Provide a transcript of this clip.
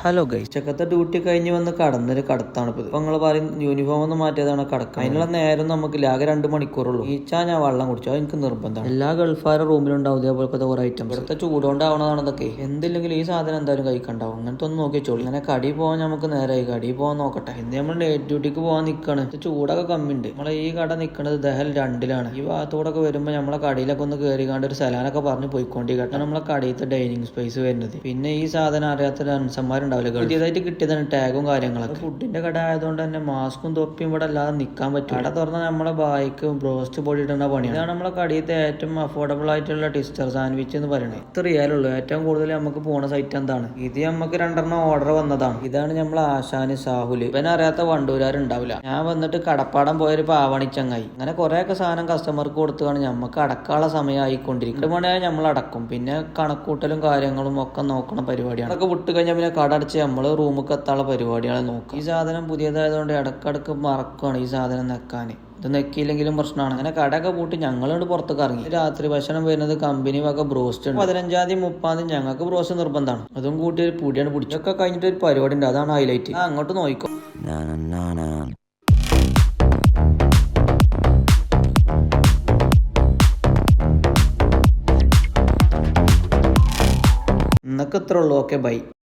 Hello guys, ഉച്ചക്കത്തെ duty കഴിഞ്ഞ് വന്ന് കടന്നൊരു കടത്താണ് ഇപ്പോൾ. ഇപ്പൊ നിങ്ങൾ പറയും യൂണിഫോം ഒന്ന് മാറ്റിയതാണ് കടക്ക. അതിനുള്ള നേരം നമുക്ക് ആകെ 2 മണിക്കൂറുള്ളൂ. ഈച്ചാ ഞാൻ വെള്ളം കുടിച്ചു, അത് എനിക്ക് നിർബന്ധമാണ്. എല്ലാ ഗൾഫാരും റൂമിലുണ്ടാവും ഇതേപോലത്തെ കുറെ ഐറ്റംസ്. ഇവിടുത്തെ ചൂടുകൊണ്ടാവണതാണ് ഇതൊക്കെ. എന്തില്ലെങ്കിൽ ഈ സാധനം എന്തായാലും കഴിക്കണ്ടാവും. അങ്ങനത്തെ ഒന്ന് നോക്കി വെച്ചോളൂ. അങ്ങനെ കടി പോകാൻ നമുക്ക് നേരമായി, കടി പോകാൻ നോക്കട്ടെ. ഇന്ന് നമ്മൾ നൈറ്റ് ഡ്യൂട്ടിക്ക് പോകാൻ നിൽക്കാണ്. ചൂടൊക്കെ കമ്മിയുണ്ട്. നമ്മളെ ഈ കട നിൽക്കുന്നത് ദഹൽ 2-ലാണ്. ഈ ഭാഗത്തൂടെ വരുമ്പോൾ നമ്മളെ കടയിലൊക്കെ ഒന്ന് കയറിക്കാണ്ട് ഒരു സലാനൊക്കെ പറഞ്ഞ് പോയിക്കൊണ്ടിരിക്കട്ടെ. നമ്മളെ കടയിലത്തെ ഡൈനിങ് സ്പേസ് വരുന്നത്. പിന്നെ ഈ സാധനം അറിയാത്ത അൻസന്മാരുണ്ടാവില്ല. പുതിയതായിട്ട് കിട്ടിയതാണ് ടാഗും കാര്യങ്ങളൊക്കെ. ഫുഡിന്റെ കട ആയതുകൊണ്ട് തന്നെ മാസ്കും തൊപ്പിയും ഇവിടെ അല്ലാതെ നിൽക്കാൻ പറ്റും. കട തുറന്നാൽ നമ്മളെ ബായിക്ക് ബ്രോസ്റ്റ് പൊടി ഇടുന്ന പണിയാണ്. ഇതാണ് നമ്മളെ കടയിലത്തെ ഏറ്റവും അഫോർഡബിൾ ആയിട്ടുള്ള ടിസ്റ്റർ സാൻഡ്വിച്ച് എന്ന് പറയുന്നത്. ഇത്ര റിയാലുള്ളൂ. ഏറ്റവും കൂടുതൽ നമുക്ക് പോണ സൈറ്റ് എന്താണ് ഇത്? നമുക്ക് 2 ഓർഡർ വന്നതാണ്. ഇതാണ് നമ്മളെ ആശാന് സാഹുല്. ഇവനെ അറിയാത്ത വണ്ടൂരാരുണ്ടാവില്ല. ഞാൻ വന്നിട്ട് കടപ്പാടം പോയൊരു പാവണി ചങ്ങായി. അങ്ങനെ കുറെയൊക്കെ സാധനം കസ്റ്റമർക്ക് കൊടുത്തുകൊണ്ട് നമുക്ക് അടക്കാനുള്ള സമയമായിക്കൊണ്ടിരിക്കും. 2 മണിയായി നമ്മൾ അടക്കും. പിന്നെ കണക്കൂട്ടലും കാര്യങ്ങളും ഒക്കെ നോക്കണ പരിപാടിയാണ്. അതൊക്കെ വിട്ട് കഴിഞ്ഞാൽ പിന്നെ കട അടച്ച് നമ്മൾ റൂമൊക്കെ എത്താനുള്ള പരിപാടിയാണ് നോക്കുക. ഈ സാധനം പുതിയതായതുകൊണ്ട് ഇടക്കിടക്ക് മറക്കുകയാണ് ഈ സാധനം നെക്കാൻ. ഇത് നെക്കിയില്ലെങ്കിലും പ്രശ്നമാണ്. അങ്ങനെ കടയൊക്കെ പൂട്ടി ഞങ്ങളോട് പുറത്തേക്ക് ഇറങ്ങി. രാത്രി ഭക്ഷണം വരുന്നത് കമ്പനി വക ബ്രോസ്റ്റ് ഉണ്ട്. 15-ാം തീയതി 30-ാം തീയതി ഞങ്ങൾക്ക് ബ്രോസ്റ്റ് നിർബന്ധമാണ്. അതും കൂട്ടി ഒരു പൊടിയാണ് പിടിച്ചൊക്കെ കഴിഞ്ഞിട്ട് ഒരു പരിപാടി ഉണ്ട്. അതാണ് ഹൈലൈറ്റ്. അങ്ങോട്ട് നോക്കിക്കോ. ഇന്നൊക്കെ ഇത്ര ഉള്ളൂ. Okay, by.